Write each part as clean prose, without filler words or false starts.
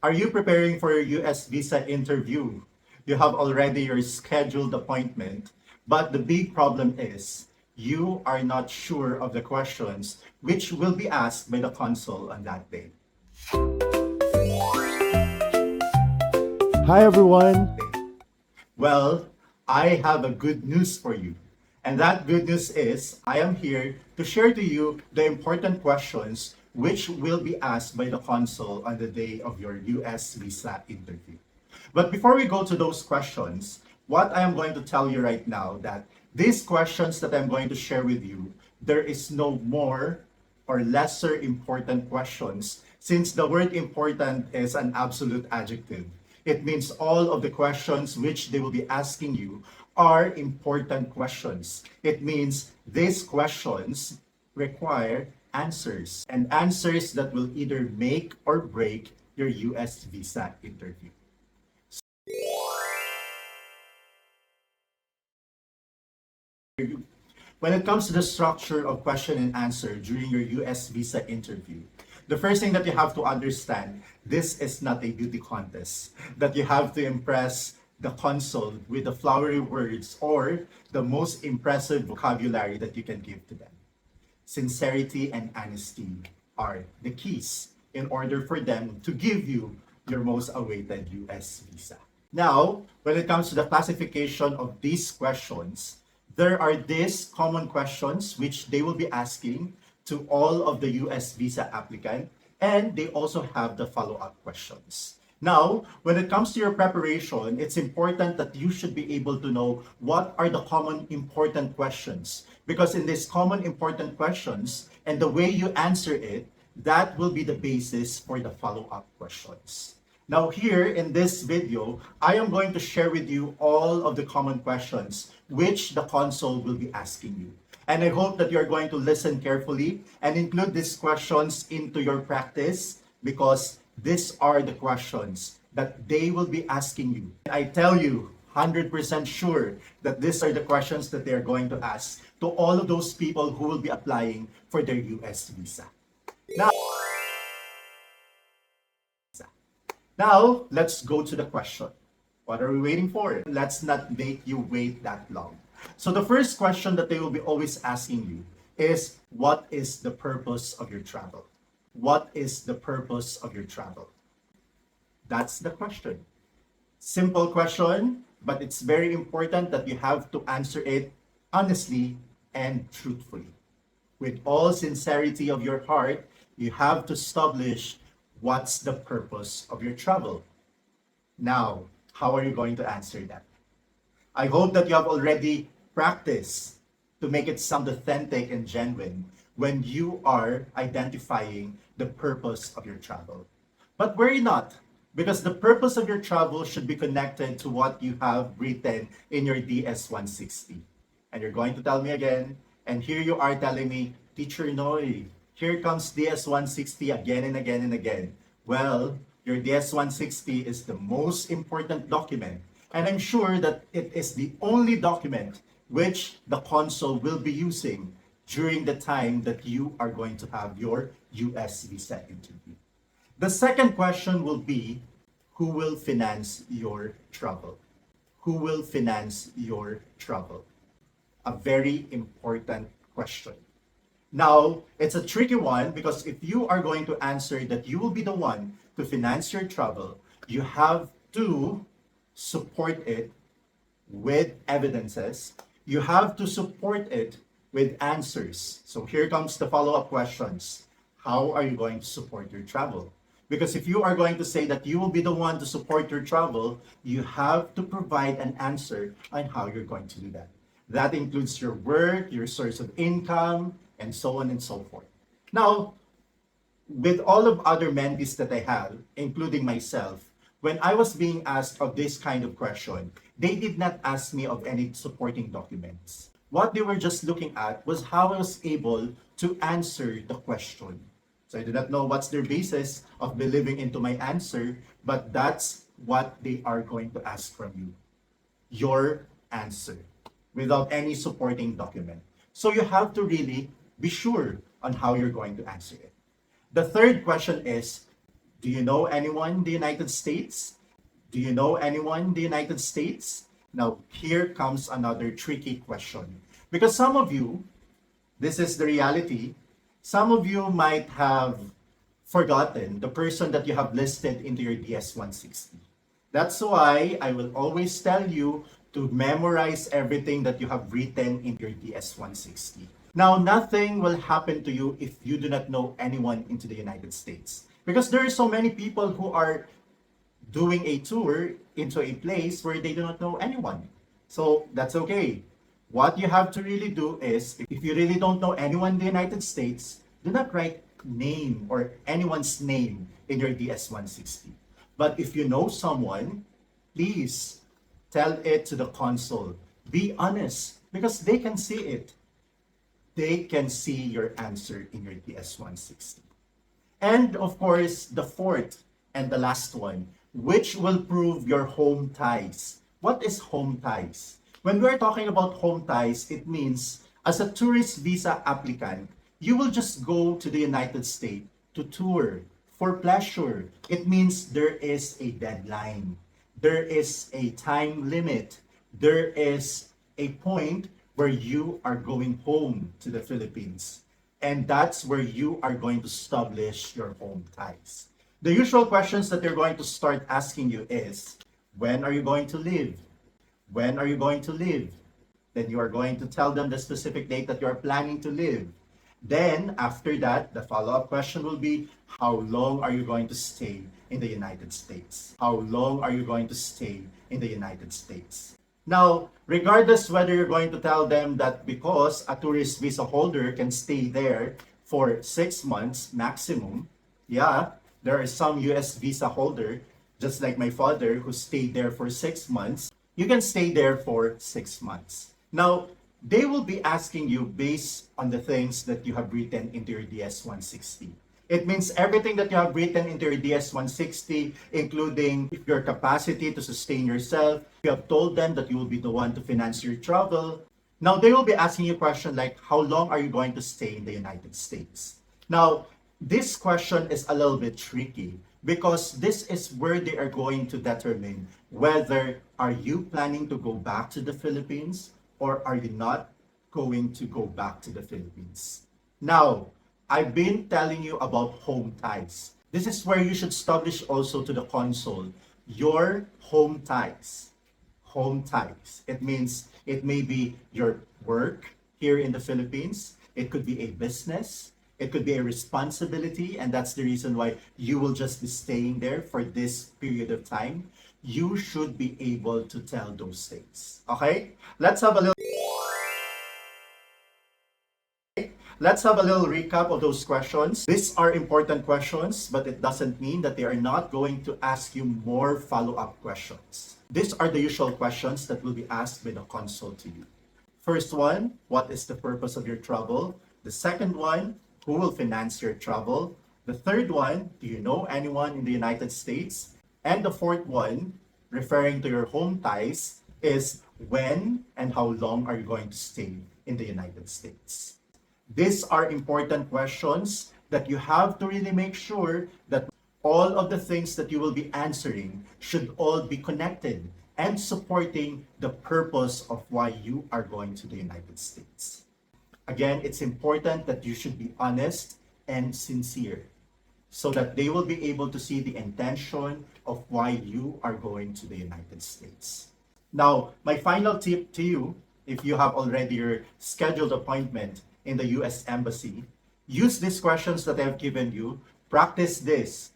Are you preparing for your US visa interview? You have already your scheduled appointment, but the big problem is you are not sure of the questions which will be asked by the consul on that day. Hi everyone. Well, I have a good news for you. And that good news is I am here to share to you the important questions which will be asked by the consul on the day of your US visa interview. But before we go to those questions, what I am going to tell you right now that these questions that I'm going to share with you, there is no more or lesser important questions since the word important is an absolute adjective. It means all of the questions which they will be asking you are important questions. It means these questions require answers and answers that will either make or break your US visa interview. When it comes to the structure of question and answer during your US visa interview, the first thing that you have to understand, this is not a beauty contest, that you have to impress the consul with the flowery words or the most impressive vocabulary that you can give to them. Sincerity and honesty are the keys in order for them to give you your most awaited US visa. Now, when it comes to the classification of these questions, there are these common questions which they will be asking to all of the US visa applicant, and they also have the follow-up questions. Now, when it comes to your preparation, it's important that you should be able to know what are the common important questions. Because in these common important questions and the way you answer it, that will be the basis for the follow-up questions. Now here in this video, I am going to share with you all of the common questions which the consul will be asking you. And I hope that you're going to listen carefully and include these questions into your practice because these are the questions that they will be asking you. I tell you, 100% sure that these are the questions that they are going to ask to all of those people who will be applying for their US visa. Now, let's go to the question. What are we waiting for? Let's not make you wait that long. So the first question that they will be always asking you is, what is the purpose of your travel? What is the purpose of your travel? That's the question. Simple question, but it's very important that you have to answer it honestly and truthfully. With all sincerity of your heart, you have to establish what's the purpose of your travel. Now, how are you going to answer that? I hope that you have already practiced to make it sound authentic and genuine when you are identifying the purpose of your travel. But worry not, because the purpose of your travel should be connected to what you have written in your DS-160. And you're going to tell me again, and here you are telling me, Teacher Noy, here comes DS-160 again and again and again. Well, your DS-160 is the most important document, and I'm sure that it is the only document which the consul will be using during the time that you are going to have your US visa interview. The second question will be, who will finance your travel? Who will finance your travel? A very important question. Now, it's a tricky one because if you are going to answer that you will be the one to finance your travel, you have to support it with evidences. You have to support it with answers. So here comes the follow-up questions. How are you going to support your travel? Because if you are going to say that you will be the one to support your travel, you have to provide an answer on how you're going to do that. That includes your work, your source of income, and so on and so forth. Now, with all of other mentees that I have, including myself, when I was being asked of this kind of question, they did not ask me of any supporting documents. What they were just looking at was how I was able to answer the question. So I do not know what's their basis of believing into my answer, but that's what they are going to ask from you. Your answer, without any supporting document. So you have to really be sure on how you're going to answer it. The third question is, Do you know anyone in the United States? Do you know anyone in the United States? Now, here comes another tricky question. Because some of you, this is the reality, some of you might have forgotten the person that you have listed into your DS-160. That's why I will always tell you to memorize everything that you have written in your DS-160. Now, nothing will happen to you if you do not know anyone into the United States. Because there are so many people who are doing a tour into a place where they do not know anyone. So that's okay. What you have to really do is, if you really don't know anyone in the United States, do not write name or anyone's name in your DS-160. But if you know someone, please tell it to the consul. Be honest because they can see it. They can see your answer in your DS-160. And of course, the fourth and the last one, which will prove your home ties. What is home ties? When we're talking about home ties, it means as a tourist visa applicant, you will just go to the United States to tour for pleasure. It means there is a deadline. There is a time limit. There is a point where you are going home to the Philippines. And that's where you are going to establish your home ties. The usual questions that they're going to start asking you is, when are you going to leave? When are you going to leave? Then you are going to tell them the specific date that you are planning to leave. Then, after that, the follow-up question will be, how long are you going to stay in the United States? How long are you going to stay in the United States? Now, regardless whether you're going to tell them that because a tourist visa holder can stay there for 6 months maximum, yeah, there are some US visa holder, just like my father, who stayed there for 6 months. You can stay there for 6 months. Now, they will be asking you based on the things that you have written into your DS-160. It means everything that you have written into your DS-160, including your capacity to sustain yourself. You have told them that you will be the one to finance your travel. Now, they will be asking you a question like, how long are you going to stay in the United States? Now, this question is a little bit tricky because this is where they are going to determine whether are you planning to go back to the Philippines or are you not going to go back to the Philippines. Now, I've been telling you about home ties. This is where you should establish also to the consul your home ties. Home ties. It means it may be your work here in the Philippines. It could be a business. It could be a responsibility, and that's the reason why you will just be staying there for this period of time. You should be able to tell those things. Okay? Let's have a little recap of those questions. These are important questions, but it doesn't mean that they are not going to ask you more follow-up questions. These are the usual questions that will be asked by the consul to you. First one, what is the purpose of your travel? The second one, who will finance your travel? The third one, do you know anyone in the United States? And the fourth one, referring to your home ties, is when and how long are you going to stay in the United States? These are important questions that you have to really make sure that all of the things that you will be answering should all be connected and supporting the purpose of why you are going to the United States. Again, it's important that you should be honest and sincere so that they will be able to see the intention of why you are going to the United States. Now, my final tip to you, if you have already your scheduled appointment in the US Embassy, use these questions that I have given you, practice this.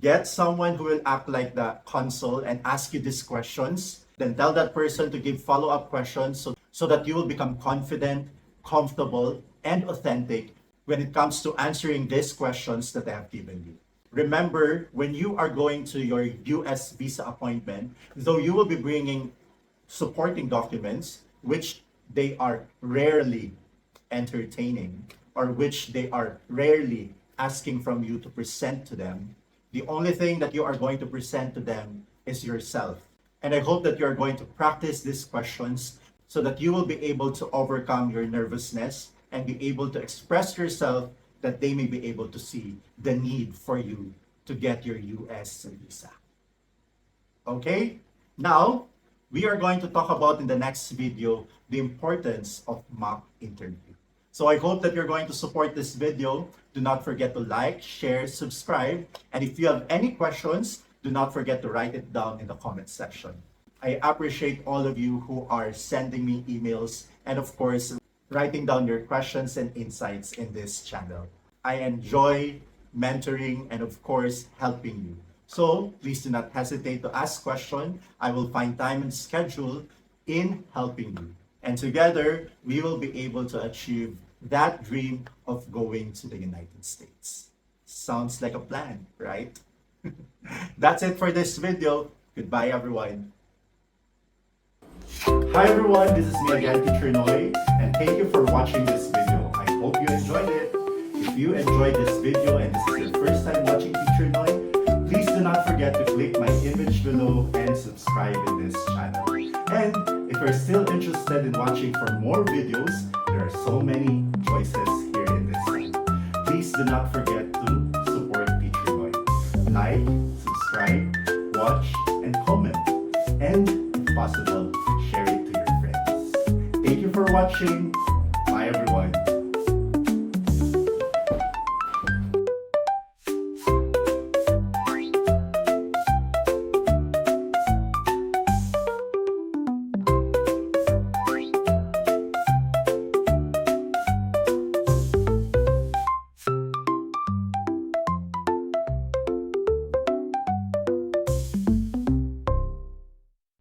Get someone who will act like the consul and ask you these questions. Then tell that person to give follow-up questions so that you will become confident, comfortable, and authentic when it comes to answering these questions that I have given you. Remember, when you are going to your US visa appointment, though you will be bringing supporting documents, which they are rarely entertaining or which they are rarely asking from you to present to them, the only thing that you are going to present to them is yourself. And I hope that you are going to practice these questions so that you will be able to overcome your nervousness and be able to express yourself that they may be able to see the need for you to get your US visa. Okay? Now, we are going to talk about in the next video the importance of mock interview. So I hope that you're going to support this video. Do not forget to like, share, subscribe, and if you have any questions, do not forget to write it down in the comment section. I appreciate all of you who are sending me emails and of course, writing down your questions and insights in this channel. I enjoy mentoring and of course, helping you. So please do not hesitate to ask questions. I will find time and schedule in helping you. And together, we will be able to achieve that dream of going to the United States. Sounds like a plan, right? That's it for this video. Goodbye, everyone. Hi everyone, this is me again, Teacher Noy, and thank you for watching this video. I hope you enjoyed it. If you enjoyed this video and this is your first time watching Teacher Noy, please do not forget to click my image below and subscribe in this channel. And if you're still interested in watching for more videos, there are so many choices here in this channel. Please do not forget to support Teacher Noy. Like, subscribe, watch, and comment. And if possible, share it to your friends. Thank you for watching.